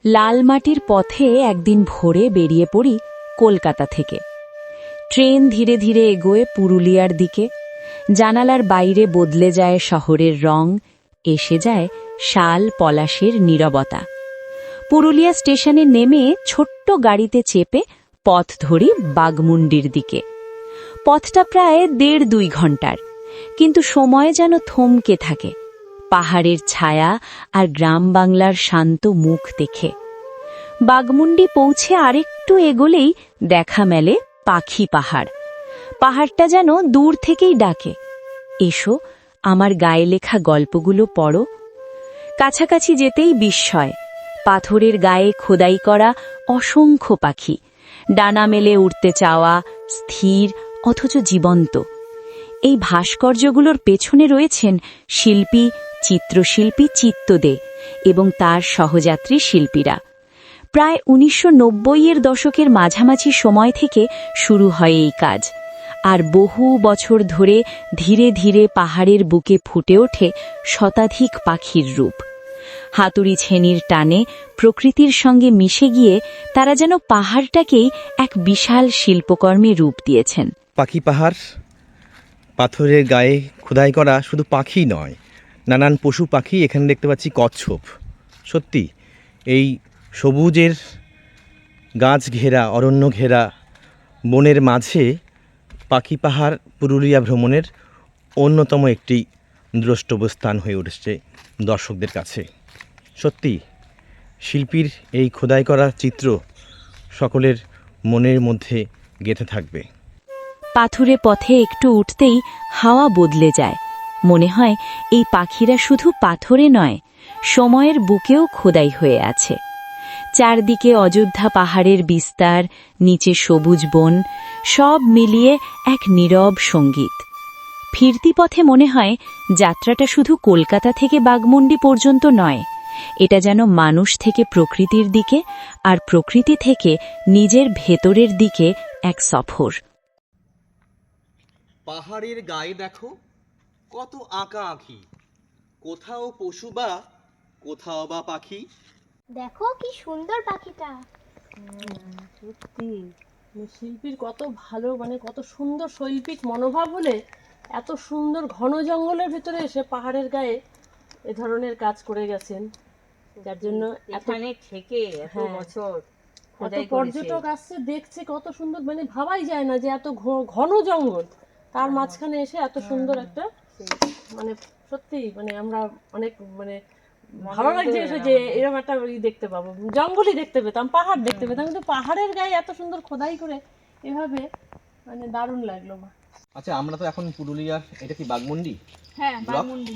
লাল মাটির পথে একদিন ভোরে বেরিয়ে পড়ি কলকাতা থেকে। ট্রেন ধীরে ধীরে এগোয় পুরুলিয়ার দিকে। জানালার বাইরে বদলে যায় শহরের রং, এসে যায় শাল পলাশের নীরবতা। পুরুলিয়া স্টেশনে নেমে ছোট্ট গাড়িতে চেপে পথ ধরি বাগমুন্ডির দিকে। পথটা প্রায় ১.৫-২ ঘন্টার, কিন্তু সময় যেন থমকে থাকে পাহাড়ের ছায়া আর গ্রাম বাংলার শান্ত মুখ দেখে। বাগমুন্ডি পৌঁছে আরেকটু এগোলেই দেখা মেলে পাখি পাহাড়। পাহাড়টা যেন দূর থেকেই ডাকে, এসো আমার গায়ে লেখা গল্পগুলো পড়ো। কাছাকাছি যেতেই বিস্ময়, পাথরের গায়ে খোদাই করা অসংখ্য পাখি, ডানা মেলে উড়তে চাওয়া, স্থির অথচ জীবন্ত। এই ভাস্কর্যগুলোর পেছনে রয়েছেন শিল্পী, চিত্রশিল্পী চিত্তদে এবং তার সহযাত্রী শিল্পীরা। প্রায় ১৯৯০-এর দশকের মাঝামাঝি সময় থেকে শুরু হয় এই কাজ, আর বহু বছর ধরে ধীরে ধীরে পাহাড়ের বুকে ফুটে ওঠে শতাধিক পাখির রূপ। হাতুড়ি ছেনির টানে প্রকৃতির সঙ্গে মিশে গিয়ে তারা যেন পাহাড়টাকেই এক বিশাল শিল্পকর্মে রূপ দিয়েছেন। পাখি পাহাড়, পাথরের গায়ে খোদাই করা শুধু পাখি নয়, নানান পশু পাখি এখানে দেখতে পাচ্ছি। কচ্ছপ, সত্যি এই সবুজের গাছ ঘেরা, অরণ্য ঘেরা বনের মাঝে পাখি পাহাড় পুরুলিয়া ভ্রমণের অন্যতম একটি দ্রষ্টব্য স্থান হয়ে উঠেছে দর্শকদের কাছে। সত্যি শিল্পীর এই খোদাই করা চিত্র সকলের মনের মধ্যে গেঁথে থাকবে। পাথুরে পথে একটু উঠতেই হাওয়া বদলে যায়, মনে হয় এই পাখিরা শুধু পাথরে নয়, সময়ের বুকেও খোদাই হয়ে আছে। চারদিকে অযোধ্যা পাহাড়ের বিস্তার, নিচে সবুজ বন, সব মিলিয়ে এক নীরব সঙ্গীত। ফিরতি পথে মনে হয় যাত্রাটা শুধু কলকাতা থেকে বাগমুন্ডি পর্যন্ত নয়, এটা যেন মানুষ থেকে প্রকৃতির দিকে আর প্রকৃতি থেকে নিজের ভেতরের দিকে এক সফর। পাহাড়ের গায়ে দেখো কত আঁকা আঁকি, কোথাও পশু বা কোথাও বা পাখি। দেখো কি সুন্দর পাখিটা। সত্যি শিল্পীর কত ভালো, কত সুন্দর শৈল্পিক মনোভাব হলে এত সুন্দর ঘন জঙ্গলের ভিতরে এসে পাহাড়ের গায়ে এ ধরনের কাজ করে গেছেন, যার জন্য এখানে থেকে এত বছর এত পর্যটক আসছে, দেখছে কত সুন্দর, ভাবাই যায় না যে এত ঘন জঙ্গল, তার মাঝখানে এসে এত সুন্দর একটা সত্যি আমরা অনেক ভালো লাগছে এসে যে এরকম একটা দেখতে পাবো, জঙ্গলই দেখতে পেতাম, পাহাড় দেখতে পেতাম, কিন্তু পাহাড়ের গায়ে এত সুন্দর খোদাই করে এভাবে দারুণ লাগলো। আচ্ছা, আমরা তো এখন পুরুলিয়ার, এটা কি বাগমুন্ডি? হ্যাঁ,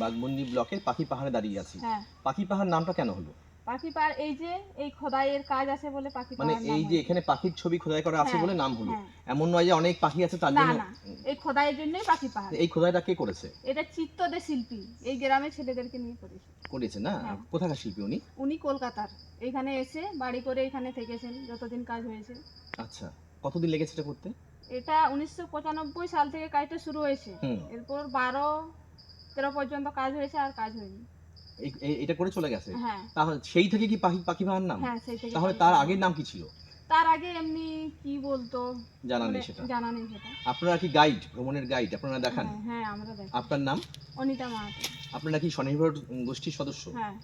বাগমুন্ডি ব্লকের পাখি পাহাড়ে দাঁড়িয়ে আছি। হ্যাঁ, পাখি পাহাড় নামটা কেন হলো? পাখি পাহাড় এই যে এই খোদাইয়ের কাজ আছে বলে পাখি পাহাড় এই যে এখানে পাখির ছবি খোদাই করা আছে বলে নাম হলো, এমন নয় যে অনেক পাখি আছে তার জন্য? না, এই খোদাইয়ের জন্যই পাখি পাহাড়। এই খোদাইটা কে করেছে? এটা চিত্তদে শিল্পী, এই গ্রামের ছেলেদেরকে নিয়ে করেছে না? কোথাকার শিল্পী উনি? উনি কলকাতার, এখানে এসে বাড়ি করে এখানে থেকেছেন যতদিন কাজ হয়েছে। আচ্ছা, কতদিন লেগেছে এটা করতে? এটা ১৯৯৫ সাল থেকে কাজটা শুরু হয়েছে, এরপর ১২-১৩ পর্যন্ত কাজ হয়েছে, আর কাজ হয়নি। এটা করে চলে গেছে? হ্যাঁ। তাহলে সেই থেকে কি পাখি পাহাড় নাম? হ্যাঁ, সেই থেকে। তাহলে তার আগের নাম কি ছিল? তার আগে এমনি কি বলতো জানা নেই সেটা। আপনারা কি গাইড, ভ্রমণের গাইড আপনারা দেখান? হ্যাঁ, আমরা দেখাই। আপনার নাম? অনিতা মাহাতো। আপনারা কি স্বনির্ভর গোষ্ঠীর সদস্য? হ্যাঁ।